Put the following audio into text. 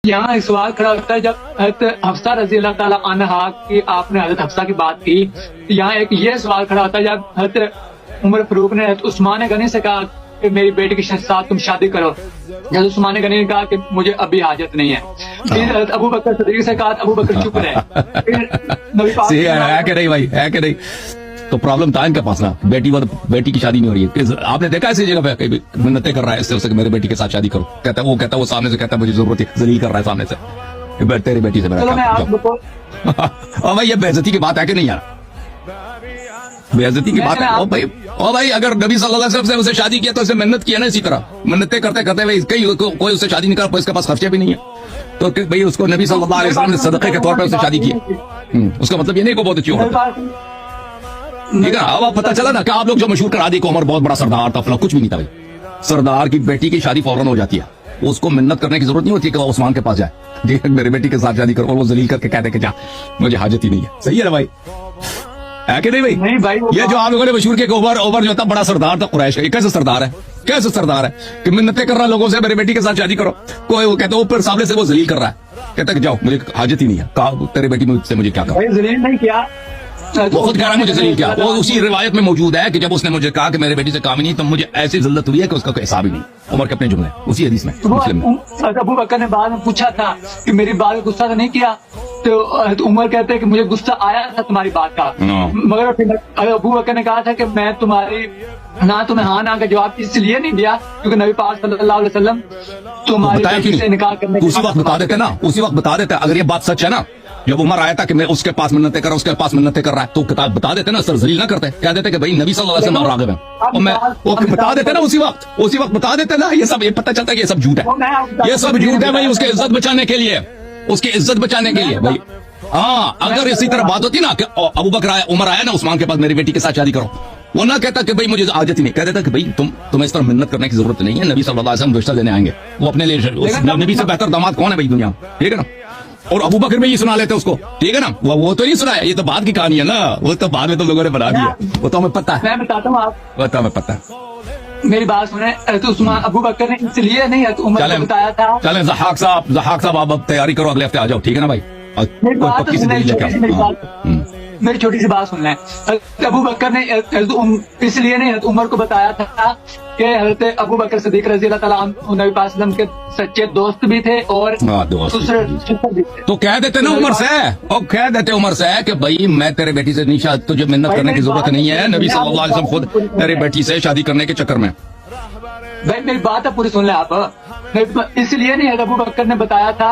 यहाँ एक सवाल खड़ा होता है, जब हज़रत हफ्सा रजी अल्लाह ताला अन्हा की आपने हज़रत हफ्सा की बात की, यहाँ एक ये सवाल खड़ा होता है, जब हज़रत उमर फारूक ने उस्मान गनी से कहा कि मेरी बेटी के साथ तुम शादी करो, जब उस्मान गनी ने कहा कि मुझे अभी हाजत नहीं है, फिर हज़रत अबू बकर सदीक से कहा, अबू बकर चुप रहे। फिर नबी पाक है कि नहीं भाई, है कि नहीं? तो प्रॉब्लम था इनके पास ना, बेटी की शादी नहीं हो रही है। आपने देखा ऐसी जगह पे मिन्नतें कर रहा है इससे उससे मेरे बेटी के साथ शादी करो, कहता है वो सामने से कहता है मुझे जरूरत है, जलील कर रहा है सामने से, तेरी बेटी से मेरा भाई ये बेइज्जती की बात है कि नहीं यार? बेइज्जती की बात है। ओ भाई अगर नबी सल्लल्लाहु अलैहि वसल्लम से उसे शादी किया तो उसे मेहनत किया ना, इसी तरह मिन्नतें करते करते भाई कोई उससे शादी नहीं कर, इसके पास खर्चे भी नहीं है, तो भाई उसको नबी सल्लल्लाहु अलैहि वसल्लम ने सदक़े के तौर पर उससे शादी की, उसका मतलब ये नहीं को बहुत अच्छी औरत। ठीक है, अब पता चला ना कि आप लोग जो मशहूर करा दी कि उमर बहुत बड़ा सरदार था, फला कुछ भी नहीं था भाई। सरदार की बेटी की शादी फौरन हो जाती है, उसको मिन्नत करने की जरूरत नहीं होती कि वो उस्मान के पास जाए, ठीक है मेरे बेटी के साथ शादी करो, और वो जलील करके कहते कि जा मुझे हाजत ही नहीं है। सही है ना भाई, है कि नहीं भाई? नहीं भाई, ये जो आप लोगों ने मशहूर किया कि उमर जो था बड़ा सरदार था कुरैश का, कैसे सरदार है? कैसे सरदार है कि मिन्नतें कर रहा है लोगों से मेरे बेटी के साथ शादी करो? कोई वो कहते ऊपर सामने से वो जलील कर रहा है, कहता कि जाओ मुझे हाजत ही नहीं है, कहा तेरे बेटी मुझसे मुझे क्या कहा? जलील नहीं किया, वो खुद कह रहा है मुझे जलील किया। वो उसी रिवायत में मौजूद है कि जब उसने मुझे कहा कि मेरे बेटी से काम ही नहीं, तो मुझे ऐसी जिल्लत हुई है कि उसका कोई हिसाब ही नहीं। उमर के अपने जुमले उसी हदीस में मुस्लिम में। अबू बकर ने बाद में पूछा था कि मेरी बात गुस्सा तो नहीं किया, तो उमर कहते हैं कि मुझे गुस्सा आया था तुम्हारी बात का, मगर अबू बकर ने कहा था कि मैं तुम्हारी ना तुम्हें हाँ ना का जवाब इसलिए नहीं दिया क्योंकि नबी पाक सल्लल्लाहु अलैहि वसल्लम तुम्हारी बेटी से निकाह करने उसी वक्त बता देते ना, उसी वक्त बता देते अगर ये बात सच है ना। जब उमर आया था कि मैं उसके पास मिन्नतें कर रहा, उसके पास मिन्नतें कर रहा है, तो किताब बता देते ना, सर जलील ना करते, कह देते कि भाई नबी सल्लल्लाहु अलैहि वसल्लम राग़िब हैं, और मैं वो बता देते ना उसी वक्त बता देते ना। ये सब ये पता चलता है कि ये सब झूठ है, ये सब झूठ है भाई, उसकी इज्जत बचाने के लिए, उसकी इज्जत बचाने के लिए भाई। हाँ, अगर इसी तरह बात होती ना कि अबू बकर आया, उमर आया ना उस्मान के पास मेरी बेटी के साथ शादी करो, वो ना कहता कि भाई मुझे हाजत ही नहीं, कह देता कि भाई तुम्हें इस तरह मिन्नत करने की जरूरत नहीं है, नबी सल्लल्लाहु अलैहि वसल्लम रिश्ता देने आएंगे, वो अपने लिए नबी से बेहतर दामाद कौन है भाई दुनिया में, ठीक है ना? और अबू बकर में ये सुना लेते उसको, ठीक है ना? वो तो नहीं सुनाया, ये तो बाद की कहानी है ना, वो तो बाद में तुम लोगों ने बना दिया, वो तो हमें पता है। मैं बताता हूँ आप, वो तो हमें पता है। मेरी बात सुने, तो उस्मान अबू बकर ने इसलिए नहीं उमर को बताया था। चलें ज़हाक साहब आप अब तैयारी करो, अगले हफ्ते आ जाओ, ठीक है ना भाई? मेरी छोटी सी बात सुन लें। अबू बकर ने इसलिए नहीं उमर को बताया था कि हज़रत अबू बकर सिद्दीक रज़ी अल्लाह ताला अन्हु नबी पाक सल्लल्लाहु अलैहि वसल्लम के सच्चे दोस्त भी थे और दूसरे भी थे। तो कह देते ना उमर से, और कह देते उमर से कि भाई मैं तेरे बेटी से नहीं शादी, तुझे मिन्नत करने की जरूरत नहीं है, नबी सल्लल्लाहु अलैहि वसल्लम खुद तेरी बेटी से शादी करने के चक्कर में। भाई मेरी बात है पूरी सुन ले आप, इसलिए नहीं अबू बकर ने बताया था